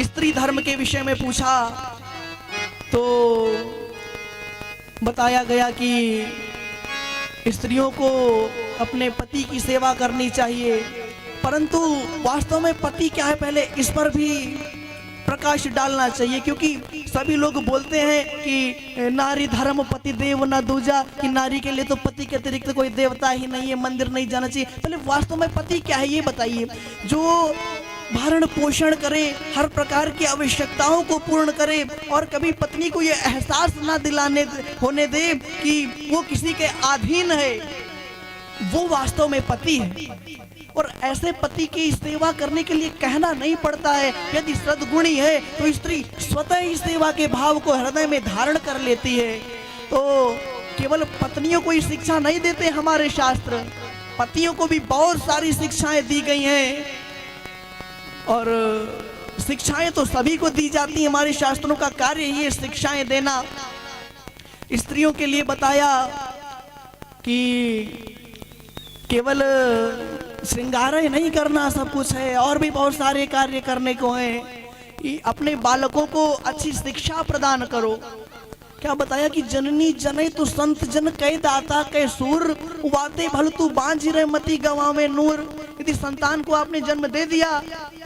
स्त्री धर्म के विषय में पूछा तो बताया गया कि स्त्रियों को अपने पति की सेवा करनी चाहिए, परंतु वास्तव में पति क्या है पहले इस पर भी प्रकाश डालना चाहिए, क्योंकि सभी लोग बोलते हैं कि नारी धर्म पति देव न दूजा, कि नारी के लिए तो पति के अतिरिक्त कोई देवता ही नहीं है, मंदिर नहीं जाना चाहिए। पहले वास्तव में पति क्या है ये बताइए। जो भरण पोषण करे, हर प्रकार की आवश्यकताओं को पूर्ण करे और कभी पत्नी को ये एहसास ना दिलाने होने दे कि वो किसी के अधीन है, वो वास्तव में पति है। और ऐसे पति की सेवा करने के लिए कहना नहीं पड़ता है। यदि सद्गुणी है तो स्त्री स्वतः ही सेवा के भाव को हृदय में धारण कर लेती है। तो केवल पत्नियों को ही शिक्षा नहीं देते हमारे शास्त्र, पतियों को भी बहुत सारी शिक्षाएं दी गई हैं, और शिक्षाएं तो सभी को दी जाती हैं। हमारे शास्त्रों का कार्य ये शिक्षाएं देना। स्त्रियों के लिए बताया कि केवल श्रृंगार ही नहीं करना सब कुछ है, और भी बहुत सारे कार्य करने को हैं। अपने बालकों को अच्छी शिक्षा प्रदान करो। क्या बताया कि जननी जने तो संत जन कई दाता कई सूर, वाते भल तू बांझ रे मती गवावे नूर। यदि संतान को आपने जन्म दे दिया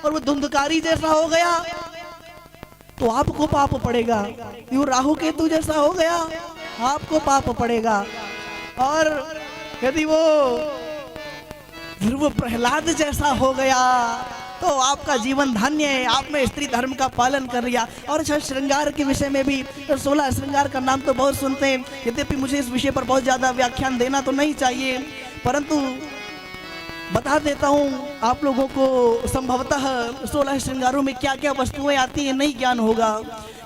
और वो धुंधकारी जैसा हो गया तो आपको पाप पड़ेगा। यूं राहु केतु जैसा हो गया आपको पाप पड़ेगा। और यदि वो ध्रुव प्रहलाद जैसा हो गया तो आपका जीवन धन्य है, आपने स्त्री धर्म का पालन कर लिया। और अच्छा, श्रृंगार के विषय में भी 16 श्रृंगार का नाम तो बहुत सुनते हैं, यद्यपि मुझे इस विषय पर बहुत ज़्यादा व्याख्यान देना तो नहीं चाहिए, परंतु बता देता हूँ आप लोगों को। संभवतः 16 श्रृंगारों में क्या क्या वस्तुएं आती हैं नहीं ज्ञान होगा।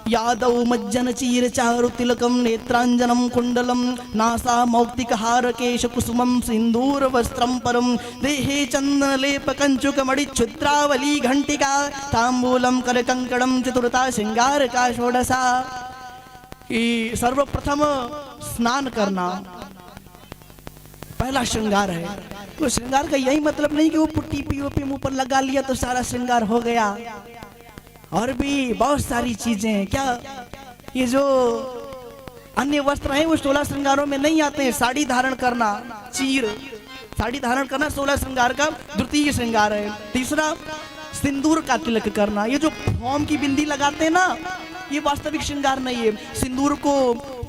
यादव मज्जन चीर चारु तिलकम नेत्रांजनम कुंडलम नासा मौक्तिक हार केश कुसुमम सिंदूर वस्त्रम परम देहे चंदन लेप कंचुक मणि क्षुद्रावली घंटिका तांबूलम कर कंकड़म चतुरता श्रृंगार का षोडशा। कि सर्वप्रथम स्नान करना पहला श्रृंगार है। तो श्रृंगार का यही मतलब नहीं कि वो पुट्टी पीओपी मुंह पर लगा लिया तो सारा श्रृंगार हो गया, और भी बहुत सारी चीजें। क्या ये जो अन्य वस्त्र हैं वो 16 श्रृंगारों में नहीं आते हैं। साड़ी धारण करना, चीर साड़ी धारण करना 16 श्रृंगार का द्वितीय श्रृंगार है। तीसरा सिंदूर का तिलक करना। ये जो फोम की बिंदी लगाते हैं ना, ये वास्तविक श्रृंगार नहीं है। सिंदूर को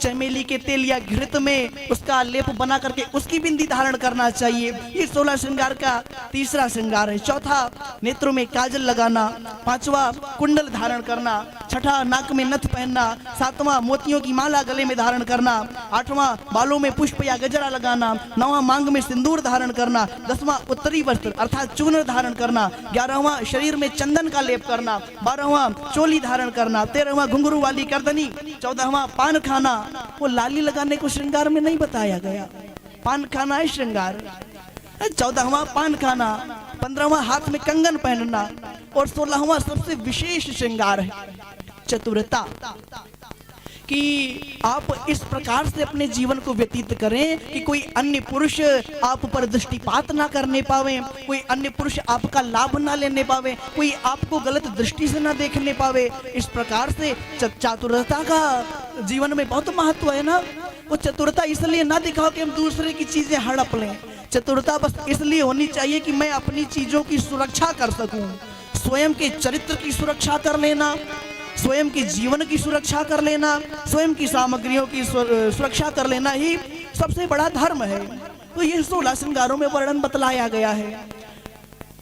चमेली के तेल या घृत में उसका लेप बना करके उसकी बिंदी धारण करना चाहिए। ये 16 श्रृंगार का तीसरा श्रृंगार है। चौथा नेत्रों में काजल लगाना। पांचवा कुंडल धारण करना। छठा नाक में नथ पहनना। सातवां मोतियों की माला गले में धारण करना। आठवां बालों में पुष्प या गजरा लगाना। नौवां मांग में सिंदूर धारण करना। 10वां उत्तरी वस्त्र अर्थात चूर्ण धारण करना। 11वां शरीर में चंदन का लेप करना। 12वां चोली धारण करना। 13वां घुंघरू वाली गर्दनी। 14वां पान खाना। वो लाली लगाने को श्रृंगार में नहीं बताया गया, पान खाना है श्रृंगार। 14वां पान खाना। 15वां हाथ में कंगन पहनना। और 16वां सबसे विशेष श्रृंगार है चतुरता। कि आप इस प्रकार से अपने जीवन को व्यतीत करें कि कोई अन्य पुरुष आप पर दृष्टिपात ना करने पावे, कोई अन्य पुरुष आपका लाभ ना लेने पावे, कोई आपको गलत दृष्टि से ना देखने पावे। इस प्रकार से चतुरता का जीवन में बहुत महत्व है ना। वो चतुरता इसलिए ना दिखाओ कि हम दूसरे की चीजें हड़प लें। चतुरता बस इसलिए होनी चाहिए कि मैं अपनी चीजों की सुरक्षा कर सकूं। स्वयं के चरित्र की सुरक्षा कर लेना, स्वयं के जीवन की सुरक्षा कर लेना, स्वयं की सामग्रियों की सुरक्षा कर लेना ही सबसे बड़ा धर्म है। तो ये 16 श्रृंगारों में वर्णन बतलाया गया है।